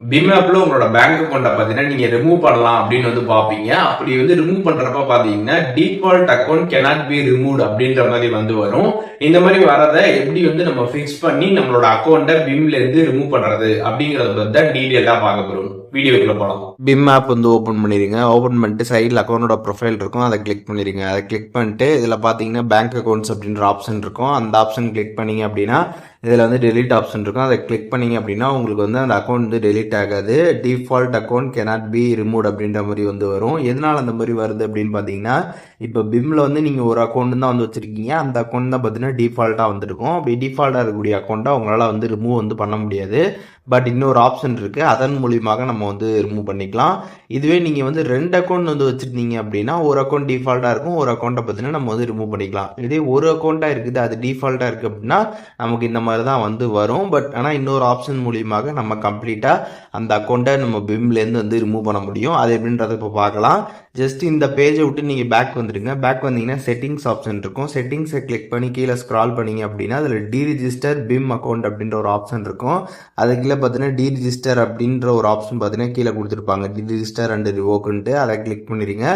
Pym ஆப்ல உங்களோட bank அக்கௌண்ட்டை பார்த்தீங்கன்னா நீங்க ரிமூவ் பண்ணலாம் அப்படின்னு வந்து பார்ப்பீங்க. அப்படி வந்து ரிமூவ் பண்றப்ப பார்த்தீங்கன்னா default account cannot be removed அப்படின்ற மாதிரி வந்து வரும். இந்த மாதிரி வரதை எப்படி வந்து நம்ம ஃபிக்ஸ் பண்ணி நம்மளோட அக்கௌண்ட்டை பிம்ல இருந்து ரிமூவ் பண்றது அப்படிங்கறத பத்தி தான் டீடைலா பார்க்க போறோம். வீடியோக்குள்ள போலாம். பிம் ஆப் வந்து ஓப்பன் பண்ணிடுங்க. ஓப்பன் பண்ணிட்டு சைடில் அக்கௌண்டோட ப்ரொஃபைல் இருக்கும், அதை கிளிக் பண்ணிடுங்க. அதை கிளிக் பண்ணிட்டு இதில் பார்த்தீங்கன்னா பேங்க் அக்கௌண்ட்ஸ் அப்படின்ற ஆப்ஷன் இருக்கும். அந்த ஆப்ஷன் கிளிக் பண்ணீங்க அப்படின்னா இதில் வந்து டெலிட் ஆப்ஷன் இருக்கும். அதை கிளிக் பண்ணீங்க அப்படின்னா உங்களுக்கு வந்து அந்த அக்கௌண்ட் வந்து டெலிட் ஆகாது. Default account cannot be removed அப்படின்ற மாதிரி வந்து வரும். எதனால அந்த மாதிரி வருது அப்படின்னு பார்த்தீங்கன்னா, இப்போ பிம்ல வந்து நீங்கள் ஒரு அக்கௌண்ட் தான் வந்து வச்சிருக்கீங்க. அந்த அக்கௌண்ட் தான் பார்த்தீங்கன்னா டிஃபால்ட்டாக வந்துருக்கும். அப்படி டிஃபால்ட்டாக இருக்கக்கூடிய அக்கௌண்ட்டை உங்களால் வந்து ரிமூவ் வந்து பண்ண முடியாது. பட் இன்னொரு ஆப்ஷன் இருக்குது, அதன் மூலியமாக நம்ம வந்து ரிமூவ் பண்ணிக்கலாம். இதுவே நீங்கள் வந்து 2 அக்கௌண்ட் வந்து வச்சுருந்தீங்க அப்படின்னா ஒரு அக்கௌண்ட் டிஃபால்ட்டாக இருக்கும், ஒரு அக்கௌண்ட்டை பார்த்தீங்கன்னா நம்ம வந்து ரிமூவ் பண்ணிக்கலாம். இதே ஒரு அக்கௌண்ட்டாக இருக்குது, அது டிஃபால்ட்டாக இருக்குது அப்படின்னா நமக்கு இந்த மாதிரி தான் வந்து வரும். பட் ஆனால் இன்னொரு ஆப்ஷன் மூலியமாக நம்ம கம்ப்ளீட்டாக அந்த அக்கௌண்ட்டை நம்ம பிம்லேருந்து வந்து ரிமூவ் பண்ண முடியும். அது எப்படின்றத இப்போ பார்க்கலாம். ஜஸ்ட் இந்த பேஜை விட்டு நீங்கள் பேக் வந்துடுங்க. பேக் வந்தீங்கன்னா செட்டிங்ஸ் ஆப்ஷன் இருக்கும். செட்டிங்ஸை கிளிக் பண்ணி கீழே ஸ்க்ரால் பண்ணீங்க அப்படின்னா அதில் டீரிஜிஸ்டர் பிம் அக்கௌண்ட் அப்படின்ற ஒரு ஆப்ஷன் இருக்கும். அது கீழே பார்த்தீங்கன்னா டீரிஜிஸ்டர் அப்படின்ற ஒரு ஆப்ஷன் பார்த்தீங்கன்னா கீழே கொடுத்துருப்பாங்க, டீரிஜிஸ்டர் அண்ட் ரிவோக்குன்ட்டு. அதை கிளிக் பண்ணிடுங்க.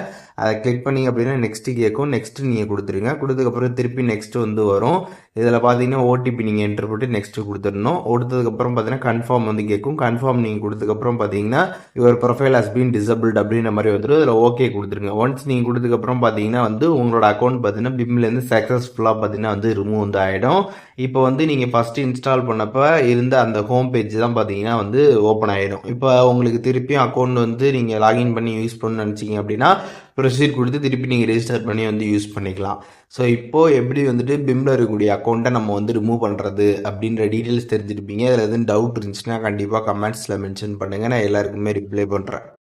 அதை கிளிக் பண்ணிங்க அப்படின்னா நெக்ஸ்ட்டு கேட்கும். நெக்ஸ்ட்டு நீங்கள் கொடுத்துருங்க. கொடுத்ததுக்கப்புறம் திருப்பி நெக்ஸ்ட் வந்து வரும். இதில் பார்த்தீங்கன்னா ஓடிபி நீங்கள் என்ட்ரு போட்டு நெக்ஸ்ட்டு கொடுத்துடணும். கொடுத்ததுக்கப்புறம் பார்த்தீங்கன்னா கன்ஃபார்ம் வந்து கேட்கும். கன்ஃபார்ம் நீங்கள் கொடுத்ததுக்கப்புறம் பார்த்தீங்கன்னா your profile has been disabled அப்படின்ற மாதிரி வந்துடும். இதில் ஓகே கொடுத்துருங்க. ஒன்ஸ் நீங்கள் கொடுத்ததுக்கப்புறம் பார்த்தீங்கன்னா வந்து உங்களோட அக்கௌண்ட் பார்த்தீங்கன்னா பிம்லேருந்து சக்ஸஸ்ஃபுல்லாக பார்த்தீங்கன்னா வந்து ரிமூவ் வந்து ஆகிடும். இப்போ வந்து நீங்கள் ஃபஸ்ட்டு இன்ஸ்டால் பண்ணப்போ இருந்த அந்த ஹோம் பேஜ் தான் பார்த்தீங்கன்னா வந்து ஓப்பன் ஆகிடும். இப்போ உங்களுக்கு திருப்பியும் அக்கௌண்ட் வந்து நீங்கள் லாகின் பண்ணி யூஸ் பண்ணணும்னு நினச்சிங்க அப்படின்னா ப்ரொசீட் கொடுத்து திருப்பி நீங்கள் ரெஜிஸ்டர் பண்ணி வந்து யூஸ் பண்ணிக்கலாம். ஸோ இப்போது எப்படி வந்துட்டு பிம்மில் இருக்கக்கூடிய அக்கௌண்ட்டை நம்ம வந்து ரிமூவ் பண்ணுறது அப்படின்ற டீட்டெயில்ஸ் தெரிஞ்சிருப்பீங்க. அதில் எதுவும் டவுட் இருந்துச்சுன்னா கண்டிப்பாக கமெண்ட்ஸில் மென்ஷன் பண்ணுங்கள், நான் எல்லாருக்குமே ரிப்ளை பண்ணுறேன்.